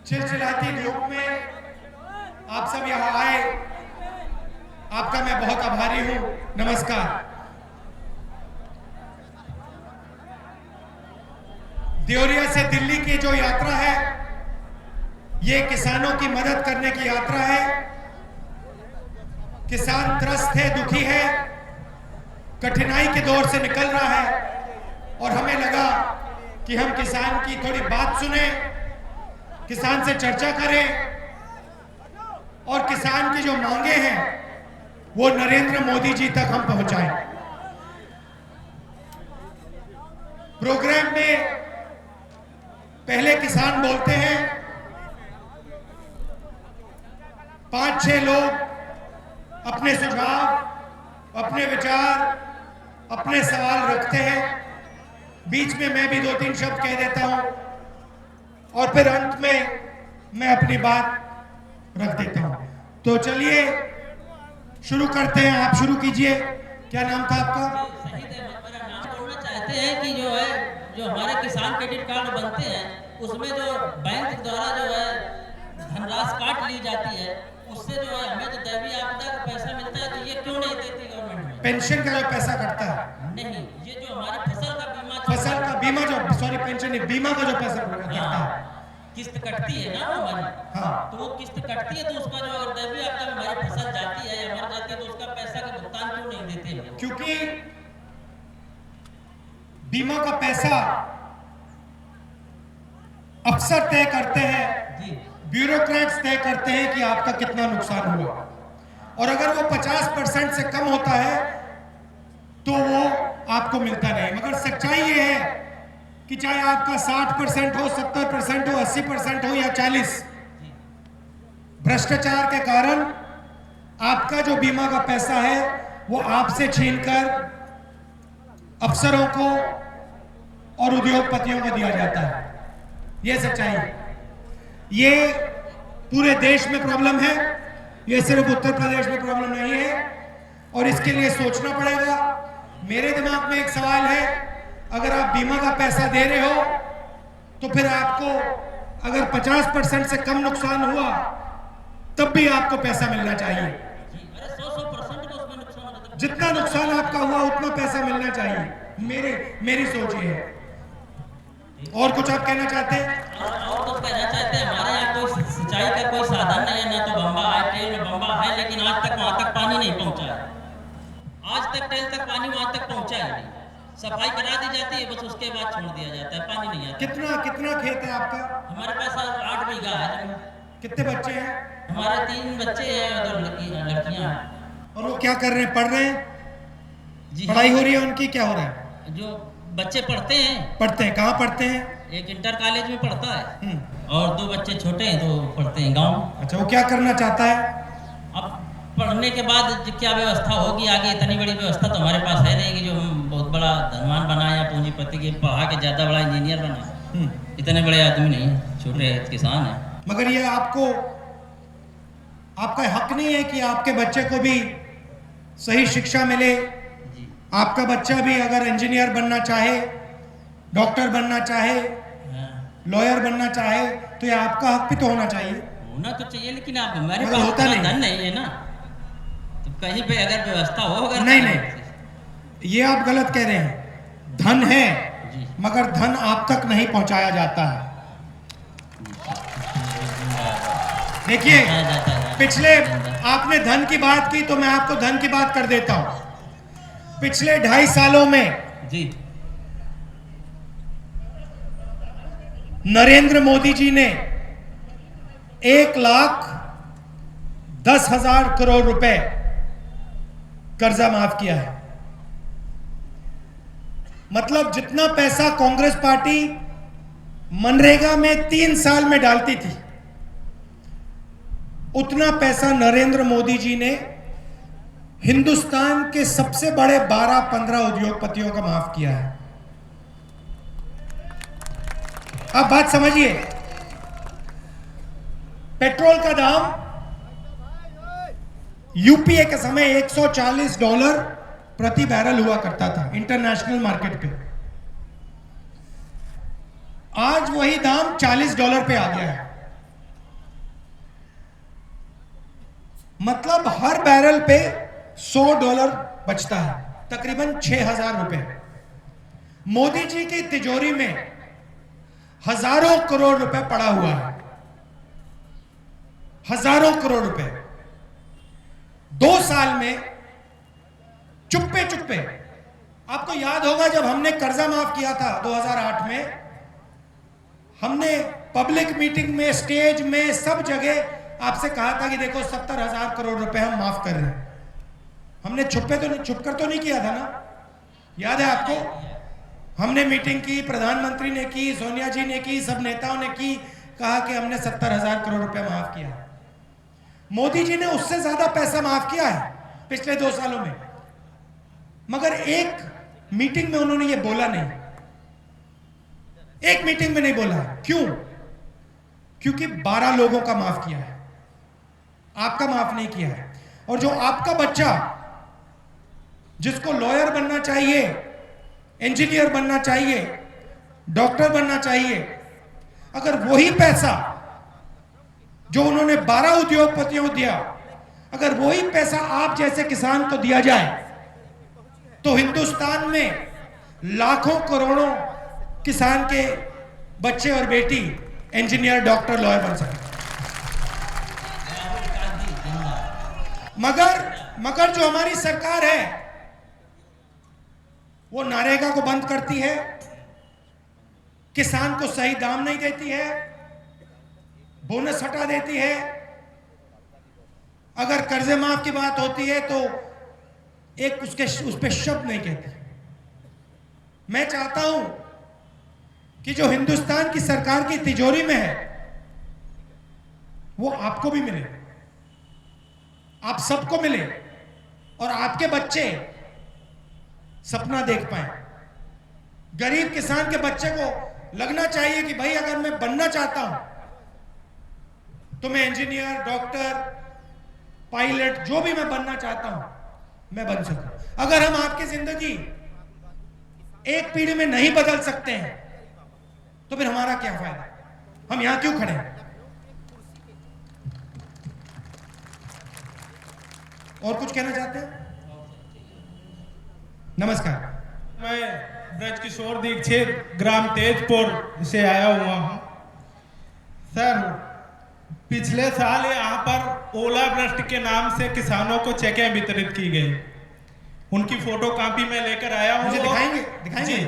चिलचिलाती धूप में आप सब यहाँ आए, आपका मैं बहुत आभारी हूँ। नमस्कार। देवरिया से दिल्ली की जो यात्रा है, ये किसानों की मदद करने की यात्रा है। किसान त्रस्त है, दुखी है, कठिनाई के दौर से निकल रहा है और हमें लगा कि हम किसान की थोड़ी बात सुने, किसान से चर्चा करें और किसान की जो मांगे हैं वो नरेंद्र मोदी जी तक हम पहुंचाएं। प्रोग्राम में पहले किसान बोलते हैं, 5-6 लोग अपने सुझाव, अपने विचार, अपने सवाल रखते हैं। बीच में मैं भी 2-3 शब्द कह देता हूं और फिर अंत में मैं अपनी बात रख देता हूं। तो चलिए शुरू करते हैं। आप शुरू कीजिए। क्या नाम था आपका? मेरा नाम बोलना चाहते हैं कि जो हमारे किसान क्रेडिट कार्ड बनते हैं उसमें जो बैंक द्वारा जो है धनराशि काट ली जाती है, उससे जो है हमें तो दैवीय आपदा का पैसा मिलता है, तो ये क्यों नहीं देती गवर्नमेंट? पेंशन का जो पैसा कटता है? नहीं, ये जो हमारे फसल का बीमा जो सॉरी पेंशन नहीं, बीमा का जो पैसा कटता है, किस्त कटती है ना हमारी। हाँ, तो वो किस्त कटती है, तो उसका जो अगर दैवीय आपदा में हमारी फसल जाती है या मर जाती है तो उसका पैसा का भुगतान क्यों नहीं देते? क्योंकि बीमा का पैसा अफसर तय करते हैं, ब्यूरोक्रेट्स तय करते हैं कि आपका कितना नुकसान हुआ, और अगर वो 50% से कम होता है तो वो आपको मिलता नहीं। मगर सच्चाई ये है कि चाहे आपका 60% हो, 70% हो, 80% हो या 40%, भ्रष्टाचार के कारण आपका जो बीमा का पैसा है वो आपसे छीनकर अफसरों को और उद्योगपतियों को दिया जाता है। ये सच्चाई है। ये पूरे देश में प्रॉब्लम है, ये सिर्फ उत्तर प्रदेश में प्रॉब्लम नहीं है और इसके लिए सोचना पड़ेगा। मेरे दिमाग में एक सवाल है, अगर आप बीमा का पैसा दे रहे हो तो फिर आपको अगर 50% से कम नुकसान हुआ तब भी आपको पैसा मिलना चाहिए। जितना नुकसान आपका हुआ उतना पैसा मिलना चाहिए। मेरी सोच ये है। और कुछ आप कहना चाहते हैं? और कुछ कहना चाहते हैं, हमारे यहाँ कोई सिंचाई का कोई साधन नहीं है, ना तो बम्बा है, टेल में बम्बा है, लेकिन आज तक वहाँ तक पानी नहीं पहुँचा है। आज तक टेल तक पानी वहाँ तक पहुँचा है नहीं। सफाई करा दी जाती है, बस उसके बाद छोड़ दिया जाता है, पानी नहीं आता। कितना खेत है आपका? हमारे पास 8 बीघा है जमीन। कितने बच्चे हैं? हमारे 3 बच्चे हैं और 2 लड़कियां हैं। और वो क्या कर रहे हैं? पढ़ रहे हैं? जी, पढ़ाई हो रही है उनकी? क्या हो रहा है? जो बच्चे पढ़ते हैं। कहाँ पढ़ते हैं? एक इंटर कॉलेज में पढ़ता है और 2 बच्चे छोटे हैं तो पढ़ते हैं गाँव। अच्छा, वो क्या करना चाहता है? अब पढ़ने के बाद क्या व्यवस्था होगी आगे, इतनी बड़ी व्यवस्था तो हमारे पास है नहीं कि जो हम बहुत बड़ा धनवान बना या पूंजीपति के पढ़ा के ज़्यादा बड़ा इंजीनियर बना। इतने बड़े आदमी नहीं, छोटे किसान हैं। मगर ये आपका हक नहीं है कि आपके बच्चे को भी सही शिक्षा मिले? आपका बच्चा भी अगर इंजीनियर बनना चाहे, डॉक्टर बनना चाहे, लॉयर बनना चाहे, तो ये आपका हक भी तो होना चाहिए। होना तो चाहिए, लेकिन आप हमारे पास होता नहीं, धन नहीं है ना, तो कहीं पे अगर व्यवस्था हो। अगर नहीं, ये आप गलत कह रहे हैं। धन है मगर धन आप तक नहीं पहुंचाया जाता है। देखिए, पिछले आपने धन की बात की तो मैं आपको धन की बात कर देता हूं। पिछले 2.5 सालों में जी नरेंद्र मोदी जी ने 1,10,000 करोड़ रुपए कर्जा माफ किया है। मतलब जितना पैसा कांग्रेस पार्टी मनरेगा में 3 साल में डालती थी, उतना पैसा नरेंद्र मोदी जी ने हिंदुस्तान के सबसे बड़े 12-15 उद्योगपतियों का माफ किया है। अब बात समझिए, पेट्रोल का दाम यूपीए के समय $140 प्रति बैरल हुआ करता था इंटरनेशनल मार्केट पे। आज वही दाम $40 पे आ गया है। मतलब हर बैरल पे $100 बचता है, तकरीबन 6,000 रुपए। मोदी जी की तिजोरी में हजारों करोड़ रुपए पड़ा हुआ है, हजारों करोड़ रुपए। 2 साल में चुप्पे चुप्पे, आपको याद होगा जब हमने कर्जा माफ किया था 2008 में, हमने पब्लिक मीटिंग में, स्टेज में, सब जगह आपसे कहा था कि देखो 70,000 करोड़ रुपए हम माफ कर रहे हैं। हमने छुप कर तो नहीं किया था ना, याद है आपको? हमने मीटिंग की, प्रधानमंत्री ने की, सोनिया जी ने की, सब नेताओं ने की, कहा कि हमने 70,000 करोड़ रुपए माफ किया। मोदी जी ने उससे ज्यादा पैसा माफ किया है पिछले 2 सालों में, मगर एक मीटिंग में उन्होंने ये बोला नहीं, एक मीटिंग में नहीं बोला। क्यों? क्योंकि 12 लोगों का माफ किया है, आपका माफ नहीं किया है। और जो आपका बच्चा जिसको लॉयर बनना चाहिए, इंजीनियर बनना चाहिए, डॉक्टर बनना चाहिए, अगर वही पैसा जो उन्होंने 12 उद्योगपतियों को दिया, अगर वही पैसा आप जैसे किसान को दिया जाए, तो हिंदुस्तान में लाखों करोड़ों किसान के बच्चे और बेटी इंजीनियर, डॉक्टर, लॉयर बन सकते। मगर जो हमारी सरकार है वो नरेगा को बंद करती है, किसान को सही दाम नहीं देती है, बोनस हटा देती है। अगर कर्जे माफ की बात होती है तो एक उस पे शब्द नहीं कहती। मैं चाहता हूं कि जो हिंदुस्तान की सरकार की तिजोरी में है वो आपको भी मिले, आप सबको मिले, और आपके बच्चे सपना देख पाए। गरीब किसान के बच्चे को लगना चाहिए कि भाई अगर मैं बनना चाहता हूं तो मैं इंजीनियर, डॉक्टर, पायलट, जो भी मैं बनना चाहता हूं मैं बन सकूं। अगर हम आपकी जिंदगी एक पीढ़ी में नहीं बदल सकते हैं तो फिर हमारा क्या फायदा, हम यहां क्यों खड़े हैं? और कुछ कहना चाहते हैं? नमस्कार, मैं ब्रजकिशोर दीक्षित ग्राम तेजपुर से आया हुआ हूँ। सर, पिछले साल यहाँ पर ओलावृष्टि के नाम से किसानों को चेकें वितरित की गई, उनकी फोटो कॉपी में लेकर आया हूँ। मुझे दिखाएंगे जी।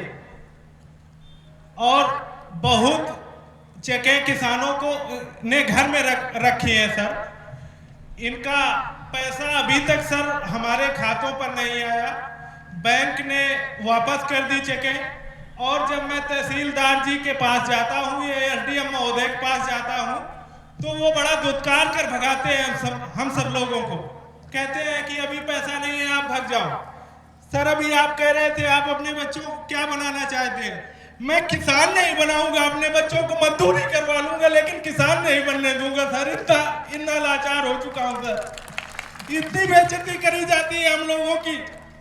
और बहुत चेकें किसानों को ने घर में रखी हैं सर। इनका पैसा अभी तक सर हमारे खातों पर नहीं आया, बैंक ने वापस कर दी चेकें। और जब मैं तहसीलदार जी के पास जाता हूँ या एसडीएम महोदय के पास जाता हूँ तो वो बड़ा दुत्कार कर भगाते हैं हम सब लोगों को, कहते हैं कि अभी पैसा नहीं है, आप भाग जाओ। सर, अभी आप कह रहे थे आप अपने बच्चों को क्या बनाना चाहते हैं। मैं किसान नहीं बनाऊंगा, अपने बच्चों को मजदूरी करवा लूंगा, लेकिन किसान नहीं बनने दूंगा सर। इतना लाचार हो चुका हूं सर। इतनी बेइज्जती करी जाती है हम लोगों की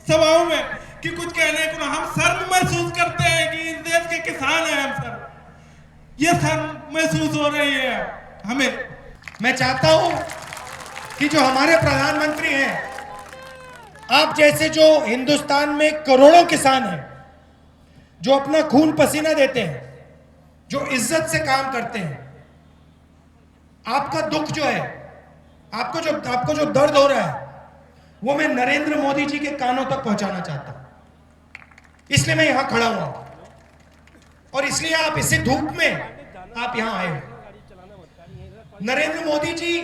सभाओं में कि कुछ कहने को ना। हम शर्म महसूस करते हैं कि इस देश के किसान हैं हम सर, ये शर्म महसूस हो रही है हमें। मैं चाहता हूं कि जो हमारे प्रधानमंत्री हैं, आप जैसे जो हिंदुस्तान में करोड़ों किसान हैं, जो अपना खून पसीना देते हैं, जो इज्जत से काम करते हैं, आपका दुख जो है, आपको जो दर्द हो रहा है, वो मैं नरेंद्र मोदी जी के कानों तक पहुंचाना चाहता हूं। इसलिए मैं यहां खड़ा हुआ और इसलिए आप इसी धूप में आप यहां आए हो। नरेंद्र मोदी जी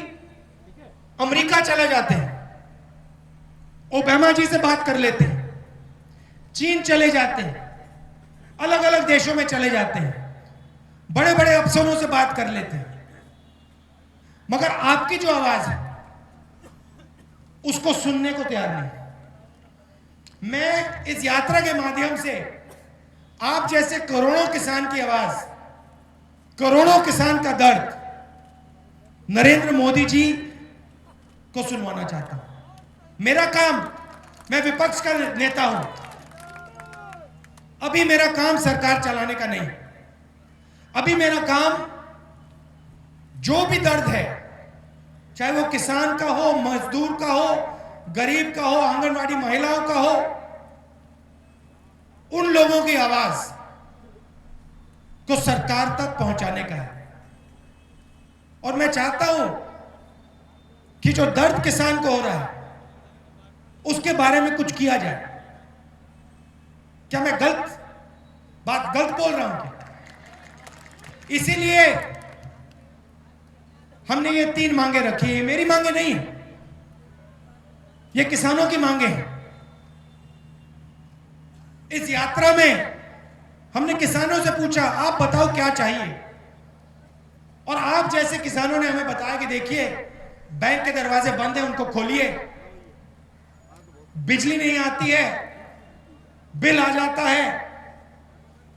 अमेरिका चले जाते हैं, ओबामा जी से बात कर लेते हैं, चीन चले जाते हैं, अलग अलग देशों में चले जाते हैं, बड़े बड़े अफसरों से बात कर लेते हैं, मगर आपकी जो आवाज है उसको सुनने को तैयार नहीं। मैं इस यात्रा के माध्यम से आप जैसे करोड़ों किसान की आवाज, करोड़ों किसान का दर्द नरेंद्र मोदी जी को सुनवाना चाहता हूं। मेरा काम, मैं विपक्ष का नेता हूं, अभी मेरा काम सरकार चलाने का नहीं। अभी मेरा काम जो भी दर्द है चाहे वो किसान का हो, मजदूर का हो, गरीब का हो, आंगनवाड़ी महिलाओं का हो, उन लोगों की आवाज को सरकार तक पहुंचाने का है। और मैं चाहता हूं कि जो दर्द किसान को हो रहा है उसके बारे में कुछ किया जाए। क्या मैं गलत बोल रहा हूं क्या? इसीलिए हमने ये 3 मांगे रखी है। मेरी मांगे नहीं है, ये किसानों की मांगे हैं। इस यात्रा में हमने किसानों से पूछा, आप बताओ क्या चाहिए। और आप जैसे किसानों ने हमें बताया कि देखिए बैंक के दरवाजे बंद हैं, उनको खोलिए, बिजली नहीं आती है, बिल आ जाता है,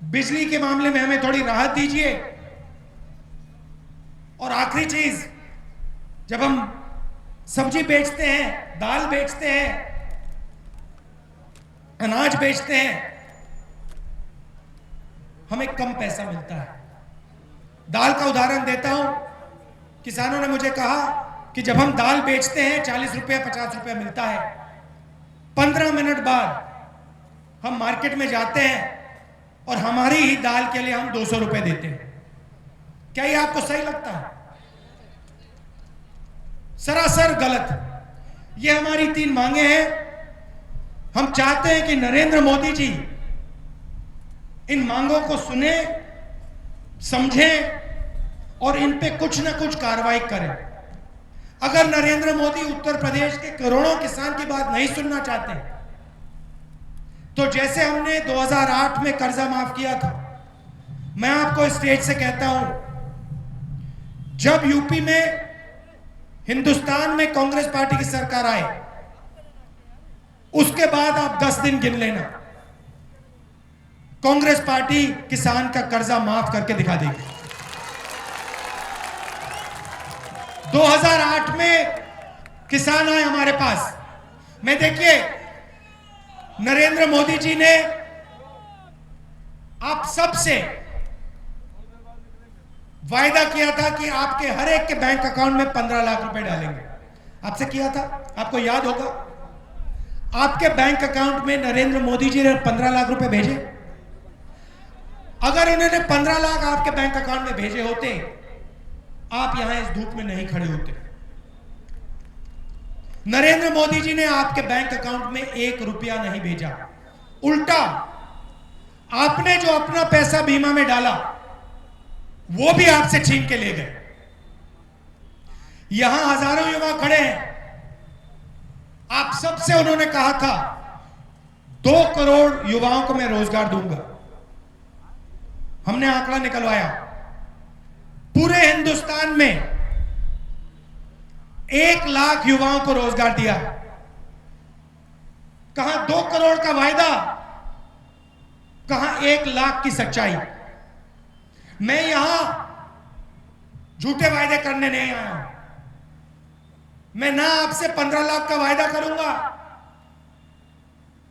बिजली के मामले में हमें थोड़ी राहत दीजिए। और आखिरी चीज, जब हम सब्जी बेचते हैं, दाल बेचते हैं, अनाज बेचते हैं, हमें कम पैसा मिलता है। दाल का उदाहरण देता हूं। किसानों ने मुझे कहा कि जब हम दाल बेचते हैं 40 रुपया 50 रुपया मिलता है, 15 मिनट बाद हम मार्केट में जाते हैं और हमारी ही दाल के लिए हम 200 रुपए देते हैं। क्या ये आपको सही लगता है? सरासर गलत। ये हमारी 3 मांगे हैं। हम चाहते हैं कि नरेंद्र मोदी जी इन मांगों को सुने, समझें और इन पे कुछ ना कुछ कार्रवाई करें। अगर नरेंद्र मोदी उत्तर प्रदेश के करोड़ों किसान की बात नहीं सुनना चाहते, तो जैसे हमने 2008 में कर्जा माफ किया था, मैं आपको स्टेज से कहता हूं, जब यूपी में, हिंदुस्तान में कांग्रेस पार्टी की सरकार आए, उसके बाद आप 10 दिन गिन लेना, कांग्रेस पार्टी किसान का कर्जा माफ करके दिखा देगी। 2008 में किसान आए हमारे पास में, देखिए नरेंद्र मोदी जी ने आप सबसे वायदा किया था कि आपके हर एक के बैंक अकाउंट में 15 लाख रुपए डालेंगे। आपसे किया था, आपको याद होगा। आपके बैंक अकाउंट में नरेंद्र मोदी जी ने 15 लाख रुपए भेजे। अगर उन्होंने 15 लाख आपके बैंक अकाउंट में भेजे होते, आप यहां इस धूप में नहीं खड़े होते। नरेंद्र मोदी जी ने आपके बैंक अकाउंट में 1 रुपया नहीं भेजा, उल्टा आपने जो अपना पैसा बीमा में डाला वो भी आपसे छीन के ले गए। यहां हजारों युवा खड़े हैं, आप सबसे उन्होंने कहा था 2 करोड़ युवाओं को मैं रोजगार दूंगा। हमने आंकड़ा निकलवाया, पूरे हिंदुस्तान में 1 लाख युवाओं को रोजगार दिया। कहां 2 करोड़ का वायदा, कहां 1 लाख की सच्चाई। मैं यहां झूठे वायदे करने नहीं आया हूं। मैं ना आपसे 15 लाख का वायदा करूंगा,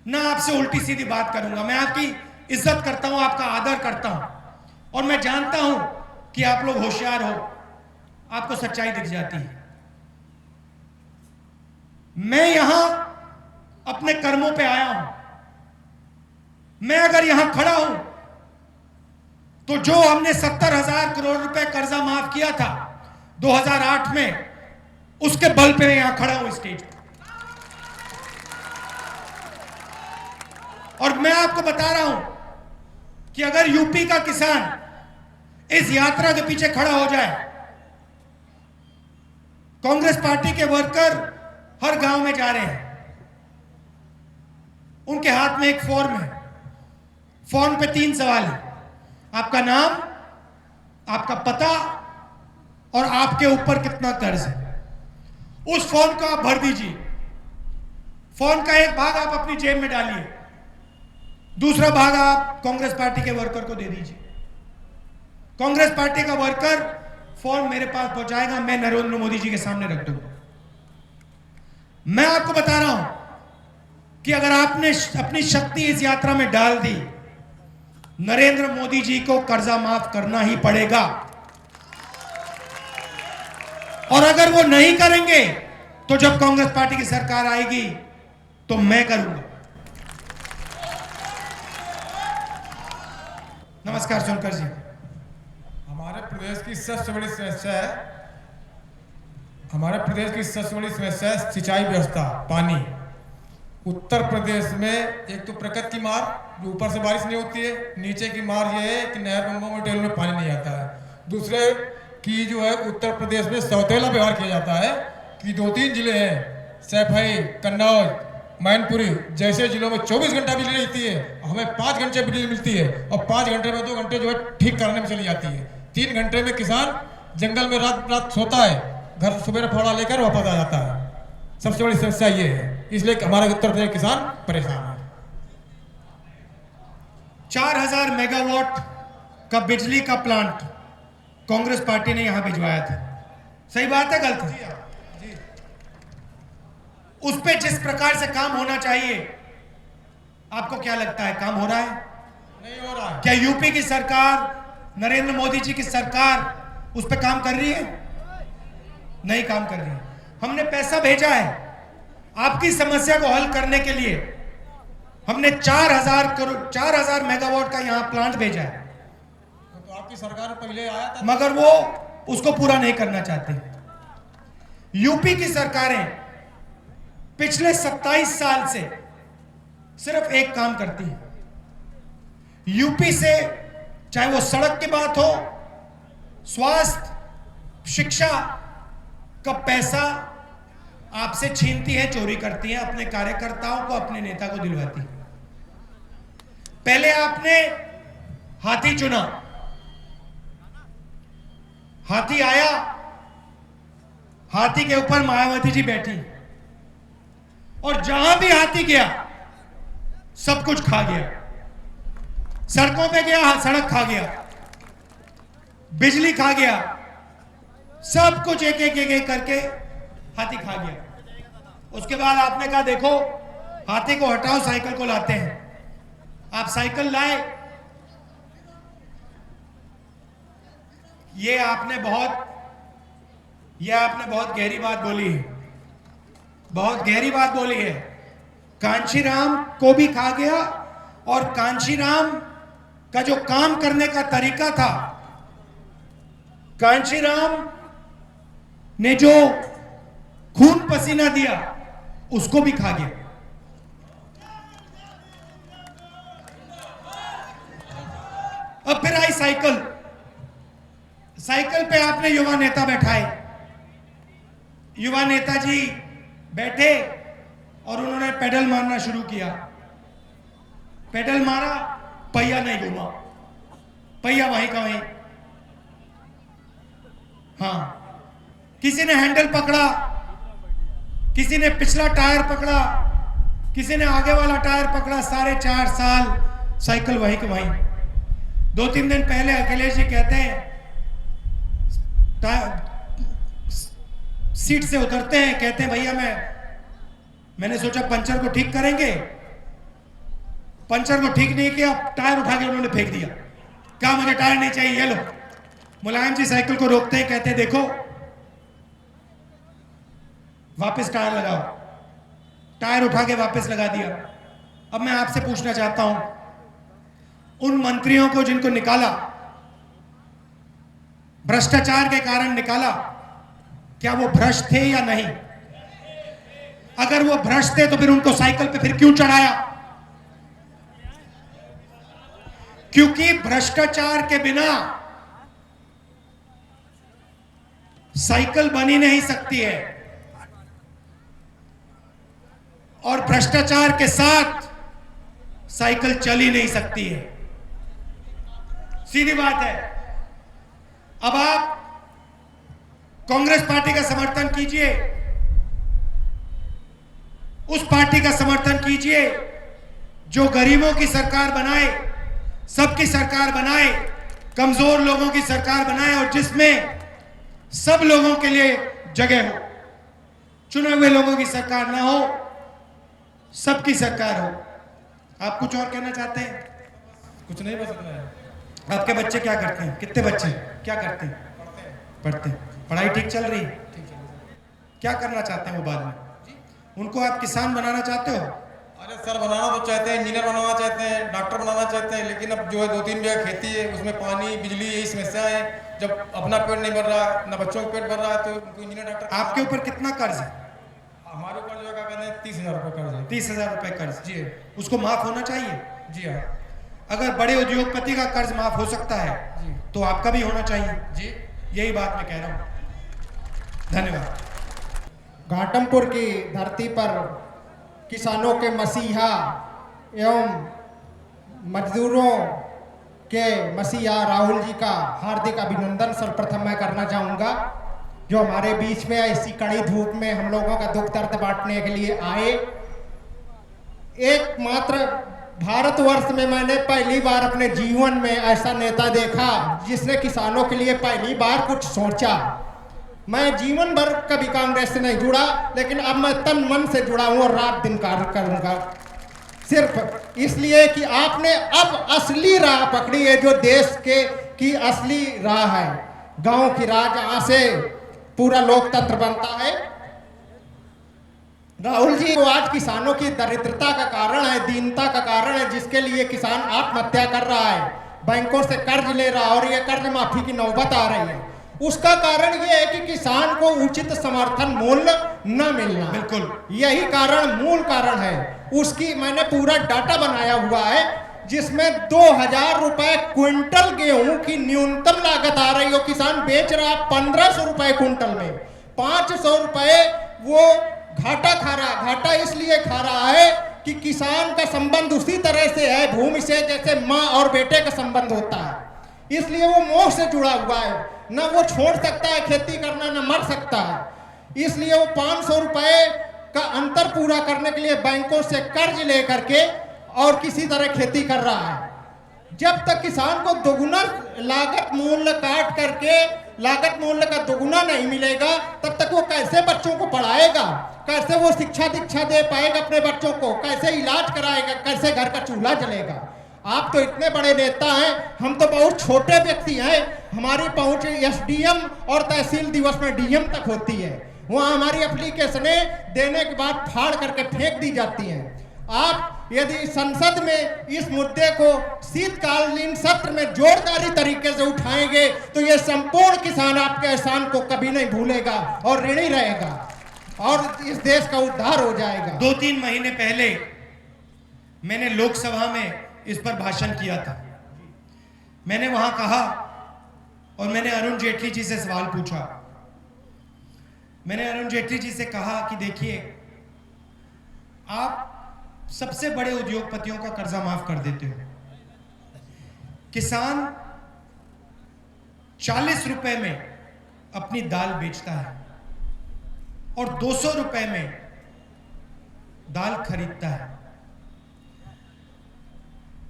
ना आपसे उल्टी सीधी बात करूंगा। मैं आपकी इज्जत करता हूं, आपका आदर करता हूं, और मैं जानता हूं कि आप लोग होशियार हो, आपको सच्चाई दिख जाती है। मैं यहां अपने कर्मों पे आया हूं। मैं अगर यहां खड़ा हूं तो जो हमने 70,000 करोड़ रुपए कर्जा माफ किया था 2008 में, उसके बल पे मैं यहां खड़ा हूं स्टेज पर। और मैं आपको बता रहा हूं कि अगर यूपी का किसान इस यात्रा के पीछे खड़ा हो जाए, कांग्रेस पार्टी के वर्कर हर गांव में जा रहे हैं, उनके हाथ में एक फॉर्म है, फॉर्म पे 3 सवाल है, आपका नाम, आपका पता और आपके ऊपर कितना कर्ज है। उस फॉर्म को आप भर दीजिए। फॉर्म का एक भाग आप अपनी जेब में डालिए, दूसरा भाग आप कांग्रेस पार्टी के वर्कर को दे दीजिए। कांग्रेस पार्टी का वर्कर फॉर्म मेरे पास पहुंचाएगा, मैं नरेंद्र मोदी जी के सामने रख दूंगा। मैं आपको बता रहा हूं कि अगर आपने अपनी शक्ति इस यात्रा में डाल दी, नरेंद्र मोदी जी को कर्जा माफ करना ही पड़ेगा। और अगर वो नहीं करेंगे तो जब कांग्रेस पार्टी की सरकार आएगी तो मैं करूंगा। नमस्कार सोनकर जी। हमारे प्रदेश की सबसे बड़ी समस्या है, हमारे प्रदेश की सबसे बड़ी समस्या है सिंचाई व्यवस्था, पानी। उत्तर प्रदेश में एक तो प्रकृति की मार, जो ऊपर से बारिश नहीं होती है, नीचे की मार ये है कि नहर बंगों में टेल में पानी नहीं आता है। दूसरे की जो है उत्तर प्रदेश में सौतेला व्यवहार किया जाता है कि 2-3 जिले हैं, सैफई, कन्नौज, मैनपुरी जैसे जिलों में 24 घंटा बिजली रहती है, हमें 5 घंटे बिजली मिलती है और 5 घंटे में 2 घंटे जो है ठीक करने में चली जाती है। 3 घंटे में किसान जंगल में रात रात सोता है, घर सवेरे फावड़ा लेकर वापस आ जाता है। सबसे बड़ी समस्या ये है, इसलिए हमारे उत्तर प्रदेश किसान परेशान है। 4000 मेगावाट का बिजली का प्लांट कांग्रेस पार्टी ने यहां भिजवाया था, सही बात है गलत है? उस पे जिस प्रकार से काम होना चाहिए, आपको क्या लगता है काम हो रहा है? नहीं हो रहा है। क्या यूपी की सरकार, नरेंद्र मोदी जी की सरकार उस पे काम कर रही है? नहीं काम कर रही है। हमने पैसा भेजा है आपकी समस्या को हल करने के लिए। हमने 4000 मेगावाट का यहां प्लांट भेजा है, तो आपकी सरकार पहले आया था, मगर वो उसको पूरा नहीं करना चाहते। यूपी की सरकारें पिछले 27 साल से सिर्फ एक काम करती है, यूपी से चाहे वो सड़क की बात हो, स्वास्थ्य, शिक्षा का पैसा आपसे छीनती है, चोरी करती है, अपने कार्यकर्ताओं को, अपने नेता को दिलवाती है। पहले आपने हाथी चुना, हाथी आया, हाथी के ऊपर मायावती जी बैठी और जहां भी हाथी गया सब कुछ खा गया। सड़कों पे गया, सड़क खा गया, बिजली खा गया, सब कुछ एक एक करके हाथी खा गया। उसके बाद आपने कहा देखो हाथी को हटाओ, साइकिल को लाते हैं। आप साइकिल लाए, ये आपने बहुत गहरी बात बोली है, बहुत गहरी बात बोली है। कांशीराम को भी खा गया और कांशीराम का जो काम करने का तरीका था, कांशीराम ने जो खून पसीना दिया उसको भी खा गया। अब फिर आई साइकिल, साइकिल पे आपने युवा नेता बैठाए, युवा नेताजी बैठे और उन्होंने पेडल मारना शुरू किया। पेडल मारा, पहिया नहीं घूमा, पहिया वहीं का वहीं। हाँ, किसी ने हैंडल पकड़ा, किसी ने पिछला टायर पकड़ा, किसी ने आगे वाला टायर पकड़ा। सारे 4 साल साइकिल वहीं के वहीं। 2-3 दिन पहले अखिलेश जी कहते हैं, सीट से उतरते हैं, कहते हैं भैया मैंने सोचा पंचर को ठीक करेंगे, पंचर को ठीक नहीं किया, टायर उठा के उन्होंने फेंक दिया। कहा मुझे टायर नहीं चाहिए, ये लो। मुलायम जी साइकिल को रोकते हैं, कहते हैं देखो वापस टायर लगाओ। टायर उठा के वापस लगा दिया। अब मैं आपसे पूछना चाहता हूं, उन मंत्रियों को जिनको निकाला, भ्रष्टाचार के कारण निकाला, क्या वो भ्रष्ट थे या नहीं? अगर वो भ्रष्ट थे तो फिर उनको साइकिल पे फिर क्यों चढ़ाया? क्योंकि भ्रष्टाचार के बिना साइकिल बनी नहीं सकती है और भ्रष्टाचार के साथ साइकिल चल ही नहीं सकती है। सीधी बात है। अब आप कांग्रेस पार्टी का समर्थन कीजिए, उस पार्टी का समर्थन कीजिए जो गरीबों की सरकार बनाए, सबकी सरकार बनाए, कमजोर लोगों की सरकार बनाए और जिसमें सब लोगों के लिए जगह हो। चुने हुए लोगों की सरकार ना हो, सबकी सरकार हो। आप कुछ और कहना चाहते हैं? कुछ नहीं बस इतना है। आपके बच्चे क्या करते हैं? कितने बच्चे क्या करते हैं? पढ़ते हैं। पढ़ाई ठीक चल रही है? क्या करना चाहते हैं वो बाद में? उनको आप किसान बनाना चाहते हो? अरे सर, बनाना तो चाहते हैं, इंजीनियर बनाना चाहते हैं, डॉक्टर बनाना चाहते हैं, लेकिन अब जो है 2-3 बीघा खेती है, उसमें पानी, बिजली, यही समस्या है। जब अपना पेट नहीं भर रहा, ना बच्चों का पेट भर रहा है, तो उनको इंजीनियर डॉक्टर। आपके ऊपर कितना कर्ज है? हमारे ऊपर जो है क्या कहते हैं 30,000 रुपये कर्ज है। 30,000 रुपए कर्ज जी उसको माफ होना चाहिए। जी हाँ अगर बड़े उद्योगपति का कर्ज माफ हो सकता है जी तो आपका भी होना चाहिए। जी। यही बात मैं कह रहा हूं। धन्यवाद। घाटमपुर की धरती पर किसानों के मसीहा एवं मजदूरों के मसीहा राहुल जी का हार्दिक अभिनंदन सर्वप्रथम मैं करना चाहूँगा, जो हमारे बीच में ऐसी कड़ी धूप में हम लोगों का दुख दर्द बांटने के लिए आए। एकमात्र भारतवर्ष में मैंने पहली बार अपने जीवन में ऐसा नेता देखा जिसने किसानों के लिए पहली बार कुछ सोचा। मैं जीवन भर कभी कांग्रेस से नहीं जुड़ा, लेकिन अब मैं तन मन से जुड़ा हूं और रात दिन कार्य करूंगा, सिर्फ इसलिए कि आपने अब असली राह पकड़ी है, जो देश की असली राह है। गांव की राह जहां से पूरा लोकतंत्र बनता है। राहुल जी को आज किसानों की दरिद्रता का कारण है, दीनता का कारण है, जिसके लिए किसान आत्महत्या कर रहा है, बैंकों से कर्ज ले रहा है और ये कर्ज माफी की नौबत आ रही है। उसका कारण यह है कि किसान को उचित समर्थन मूल्य न मिलना। बिल्कुल यही कारण, मूल कारण है। उसकी मैंने पूरा डाटा बनाया हुआ है, जिसमें 2,000 रुपए क्विंटल गेहूं की न्यूनतम लागत आ रही हो, किसान बेच रहा 1,500 रुपए क्विंटल में, 500 रुपए वो घाटा खा रहा। घाटा इसलिए खा रहा है कि किसान का संबंध उसी तरह से है भूमि से जैसे माँ और बेटे का संबंध होता है, इसलिए वो मोह से जुड़ा हुआ है। न वो छोड़ सकता है खेती करना, न मर सकता है। इसलिए वो 500 रुपए का अंतर पूरा करने के लिए बैंकों से कर्ज लेकर के और किसी तरह खेती कर रहा है। जब तक किसान को दोगुना लागत मूल्य काट करके लागत मूल्य का दोगुना नहीं मिलेगा, तब तक वो कैसे बच्चों को पढ़ाएगा, कैसे वो शिक्षा दीक्षा दे पाएगा अपने बच्चों को, कैसे इलाज कराएगा, कैसे घर का चूल्हा जलेगा। आप तो इतने बड़े नेता हैं, हम तो बहुत छोटे व्यक्ति हैं। हमारी पहुंच एसडीएम और तहसील दिवस में डीएम तक होती है। वहां हमारी एप्लीकेशनें देने के बाद फाड़ करके फेंक दी जाती हैं। आप यदि संसद में इस मुद्दे को शीतकालीन सत्र में जोरदारी तरीके से उठाएंगे तो ये संपूर्ण किसान आपके एहसान को कभी नहीं भूलेगा और ऋणी रहेगा और इस देश का उद्धार हो जाएगा। 2-3 महीने पहले मैंने लोकसभा में इस पर भाषण किया था। मैंने वहां कहा और मैंने अरुण जेटली जी से सवाल पूछा। मैंने अरुण जेटली जी से कहा कि देखिए, आप सबसे बड़े उद्योगपतियों का कर्जा माफ कर देते हो, किसान 40 रुपए में अपनी दाल बेचता है और 200 रुपए में दाल खरीदता है।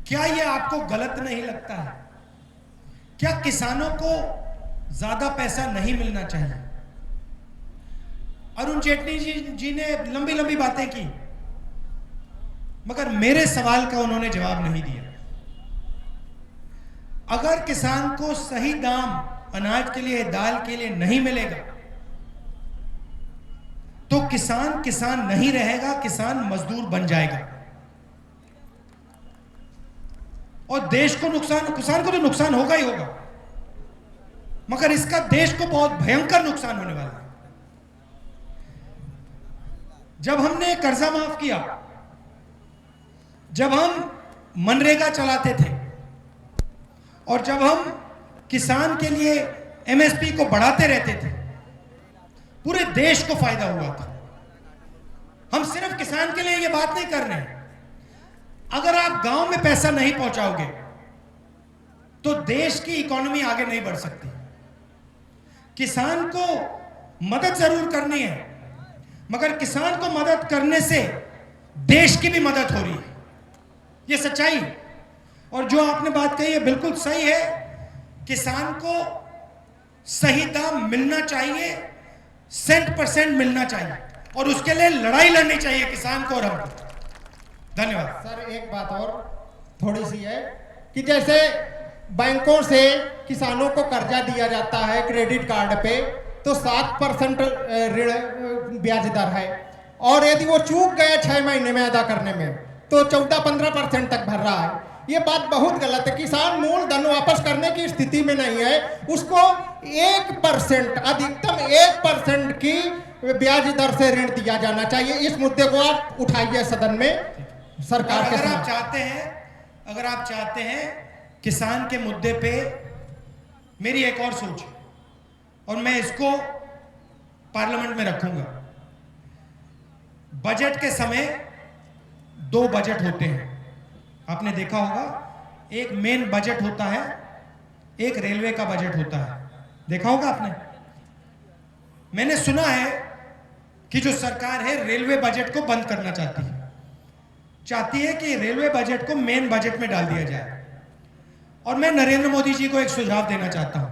क्या यह आपको गलत नहीं लगता है? क्या किसानों को ज्यादा पैसा नहीं मिलना चाहिए? अरुण जेटली जी ने लंबी लंबी बातें की, मगर मेरे सवाल का उन्होंने जवाब नहीं दिया। अगर किसान को सही दाम अनाज के लिए, दाल के लिए नहीं मिलेगा तो किसान किसान नहीं रहेगा, किसान मजदूर बन जाएगा और देश को नुकसान, किसान को तो नुकसान होगा ही होगा, मगर इसका देश को बहुत भयंकर नुकसान होने वाला है। जब हमने कर्जा माफ किया, जब हम मनरेगा चलाते थे और जब हम किसान के लिए एमएसपी को बढ़ाते रहते थे, पूरे देश को फायदा हुआ था। हम सिर्फ किसान के लिए यह बात नहीं कर रहे हैं। अगर आप गांव में पैसा नहीं पहुंचाओगे तो देश की इकोनॉमी आगे नहीं बढ़ सकती। किसान को मदद जरूर करनी है, मगर किसान को मदद करने से देश की भी मदद हो रही है, यह सच्चाई। और जो आपने बात कही है बिल्कुल सही है। किसान को सही दाम मिलना चाहिए, 100% मिलना चाहिए और उसके लिए लड़ाई लड़नी चाहिए किसान को और हमको। धन्यवाद सर। एक बात और थोड़ी सी है कि जैसे बैंकों से किसानों को कर्जा दिया जाता है क्रेडिट कार्ड पे, तो 7% ऋण ब्याज दर है, और यदि वो चूक गए 6 महीने में अदा करने में तो 14-15% तक भर रहा है। ये बात बहुत गलत है। किसान मूलधन वापस करने की स्थिति में नहीं है, उसको 1%, अधिकतम 1% की ब्याज दर से ऋण दिया जाना चाहिए। इस मुद्दे को आप उठाइए सदन में सरकार के साथ। अगर आप चाहते हैं किसान के मुद्दे पे मेरी एक और सोच है, और मैं इसको पार्लियामेंट में रखूंगा। बजट के समय 2 बजट होते हैं, आपने देखा होगा। एक मेन बजट होता है, एक रेलवे का बजट होता है, देखा होगा आपने। मैंने सुना है कि जो सरकार है रेलवे बजट को बंद करना चाहती है कि रेलवे बजट को मेन बजट में डाल दिया जाए। और मैं नरेंद्र मोदी जी को एक सुझाव देना चाहता हूं,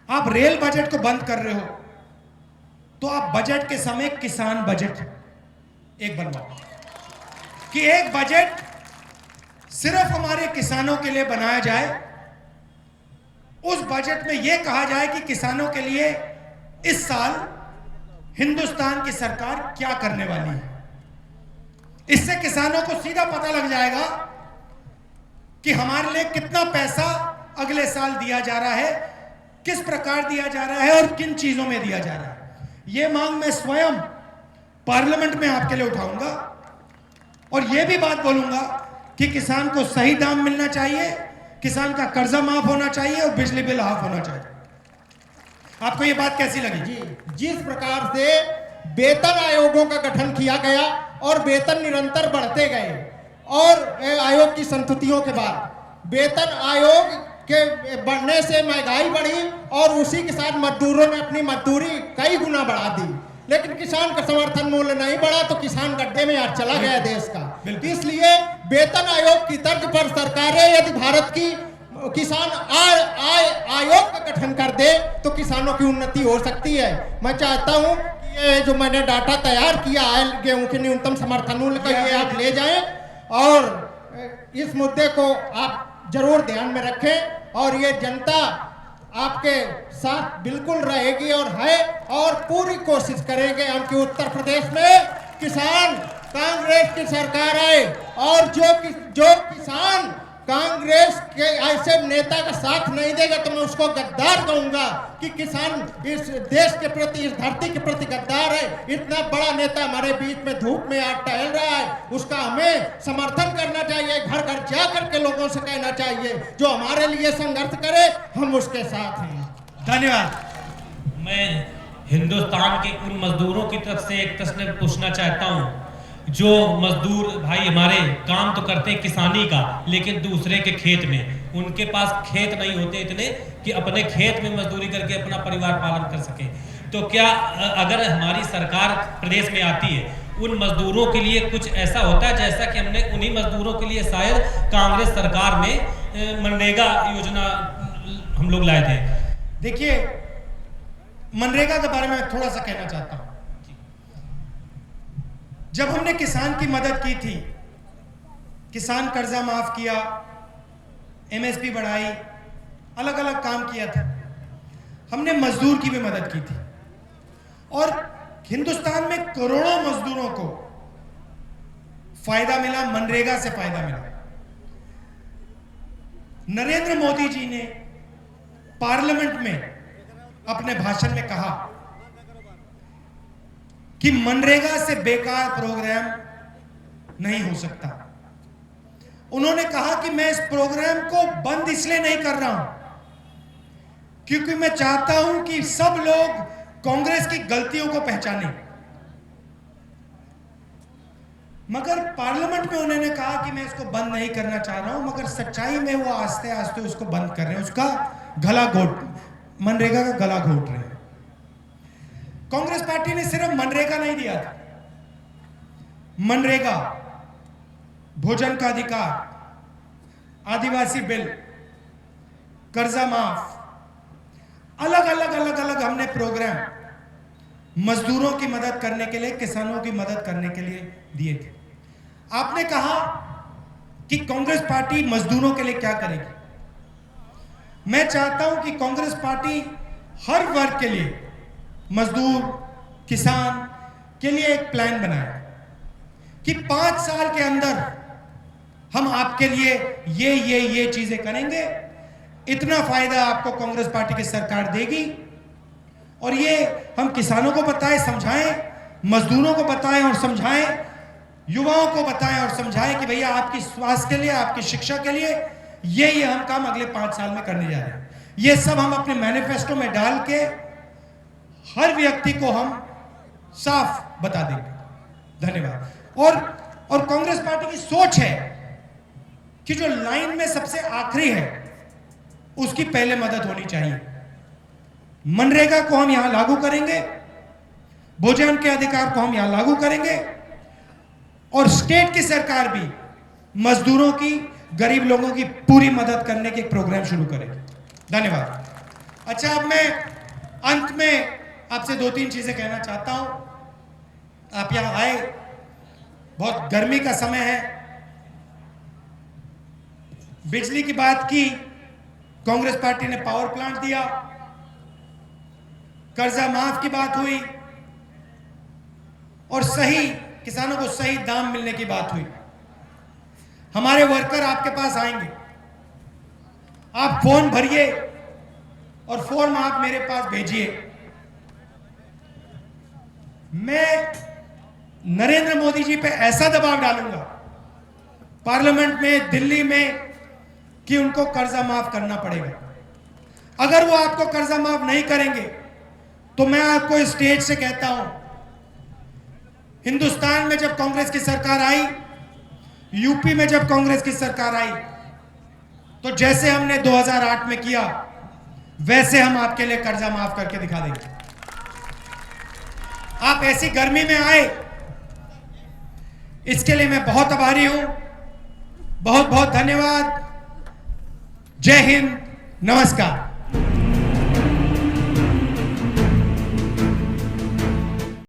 आप रेल बजट को बंद कर रहे हो तो आप बजट के समय किसान बजट एक बनवाओ, कि एक बजट सिर्फ हमारे किसानों के लिए बनाया जाए। उस बजट में यह कहा जाए कि किसानों के लिए इस साल हिंदुस्तान की सरकार क्या करने वाली है। इससे किसानों को सीधा पता लग जाएगा कि हमारे लिए कितना पैसा अगले साल दिया जा रहा है, किस प्रकार दिया जा रहा है और किन चीजों में दिया जा रहा है। यह मांग मैं स्वयं पार्लियामेंट में आपके लिए उठाऊंगा, और यह भी बात बोलूंगा कि किसान को सही दाम मिलना चाहिए, किसान का कर्जा माफ होना चाहिए और बिजली बिल हाफ होना चाहिए। आपको यह बात कैसी लगी? जी, जिस प्रकार से वेतन आयोगों का गठन किया गया और वेतन निरंतर बढ़ते गए, और आयोग की संतुतियों के बाद वेतन आयोग के बढ़ने से महंगाई बढ़ी और उसी के साथ मजदूरों ने अपनी मजदूरी कई गुना बढ़ा दी, लेकिन किसान का समर्थन मूल्य नहीं बढ़ा तो किसान गड्ढे में आज चला गया देश का। इसलिए वेतन आयोग की तर्ज पर सरकारें यदि भारत की किसान आयोग का गठन कर दे तो किसानों की उन्नति हो सकती है। मैं चाहता हूं कि ये जो मैंने डाटा तैयार किया है गेहूं के न्यूनतम समर्थन मूल्य का, ये आप ले जाएं और इस मुद्दे को आप जरूर ध्यान में रखें, और ये जनता आपके साथ बिल्कुल रहेगी और है, और पूरी कोशिश करेंगे हम कि उत्तर प्रदेश में किसान कांग्रेस की सरकार आए, और जो किसान कांग्रेस के ऐसे नेता का साथ नहीं देगा तो मैं उसको गद्दार कहूंगा कि किसान इस देश के प्रति, इस धरती के प्रति गद्दार है। इतना बड़ा नेता हमारे बीच में धूप में आज टहल रहा है, उसका हमें समर्थन करना चाहिए, घर घर जा करके लोगों से कहना चाहिए जो हमारे लिए संघर्ष करे हम उसके साथ हैं। धन्यवाद। मैं हिंदुस्तान के उन मजदूरों की तरफ से एक प्रश्न पूछना चाहता हूं, जो मजदूर भाई हमारे काम तो करते हैं किसानी का, लेकिन दूसरे के खेत में, उनके पास खेत नहीं होते इतने कि अपने खेत में मजदूरी करके अपना परिवार पालन कर सके। तो क्या अगर हमारी सरकार प्रदेश में आती है, उन मजदूरों के लिए कुछ ऐसा होता है जैसा कि हमने उन्हीं मजदूरों के लिए शायद कांग्रेस सरकार में मनरेगा योजना हम लोग लाए थे। देखिए, मनरेगा के बारे में थोड़ा सा कहना चाहता हूं। जब हमने किसान की मदद की थी, किसान कर्जा माफ किया, एमएसपी बढ़ाई, अलग अलग काम किया था, हमने मजदूर की भी मदद की थी, और हिंदुस्तान में करोड़ों मजदूरों को फायदा मिला, मनरेगा से फायदा मिला। नरेंद्र मोदी जी ने पार्लियामेंट में अपने भाषण में कहा कि मनरेगा से बेकार प्रोग्राम नहीं हो सकता। उन्होंने कहा कि मैं इस प्रोग्राम को बंद इसलिए नहीं कर रहा हूं क्योंकि मैं चाहता हूं कि सब लोग कांग्रेस की गलतियों को पहचाने। मगर पार्लियामेंट में उन्होंने कहा कि मैं इसको बंद नहीं करना चाह रहा हूं, मगर सच्चाई में वो आस्ते आस्ते उसको बंद कर रहे हैं, उसका गला घोट, मनरेगा का गला घोट रहे हैं। कांग्रेस पार्टी ने सिर्फ मनरेगा नहीं दिया था, मनरेगा, भोजन का अधिकार, आदिवासी बिल, कर्जा माफ, अलग अलग हमने प्रोग्राम मजदूरों की मदद करने के लिए, किसानों की मदद करने के लिए दिए थे। आपने कहा कि कांग्रेस पार्टी मजदूरों के लिए क्या करेगी। मैं चाहता हूं कि कांग्रेस पार्टी हर वर्ग के लिए, मजदूर, किसान के लिए एक प्लान बनाया कि 5 साल के अंदर हम आपके लिए ये चीजें करेंगे, इतना फायदा आपको कांग्रेस पार्टी की सरकार देगी। और ये हम किसानों को बताएं, समझाएं, मजदूरों को बताएं और समझाएं, युवाओं को बताएं और समझाएं कि भैया आपकी स्वास्थ्य के लिए, आपकी शिक्षा के लिए ये हम काम अगले 5 साल में करने जा रहे हैं। ये सब हम अपने मैनिफेस्टो में डाल के हर व्यक्ति को हम साफ बता देंगे। धन्यवाद। और कांग्रेस पार्टी की सोच है कि जो लाइन में सबसे आखिरी है उसकी पहले मदद होनी चाहिए। मनरेगा को हम यहां लागू करेंगे, भोजन के अधिकार को हम यहां लागू करेंगे, और स्टेट की सरकार भी मजदूरों की, गरीब लोगों की पूरी मदद करने के एक प्रोग्राम शुरू करेगी। धन्यवाद। अच्छा, अब मैं अंत में आपसे 2-3 चीजें कहना चाहता हूं। आप यहां आए, बहुत गर्मी का समय है, बिजली की बात की, कांग्रेस पार्टी ने पावर प्लांट दिया, कर्जा माफ की बात हुई, और सही किसानों को सही दाम मिलने की बात हुई। हमारे वर्कर आपके पास आएंगे, आप फॉर्म भरिए और फॉर्म आप मेरे पास भेजिए। मैं नरेंद्र मोदी जी पे ऐसा दबाव डालूंगा पार्लियामेंट में, दिल्ली में, कि उनको कर्जा माफ करना पड़ेगा। अगर वो आपको कर्जा माफ नहीं करेंगे तो मैं आपको इस स्टेज से कहता हूं, हिंदुस्तान में जब कांग्रेस की सरकार आई, यूपी में जब कांग्रेस की सरकार आई, तो जैसे हमने 2008 में किया वैसे हम आपके लिए कर्जा माफ करके दिखा देंगे। आप ऐसी गर्मी में आए, इसके लिए मैं बहुत आभारी हूं। बहुत बहुत धन्यवाद। जय हिंद, नमस्कार।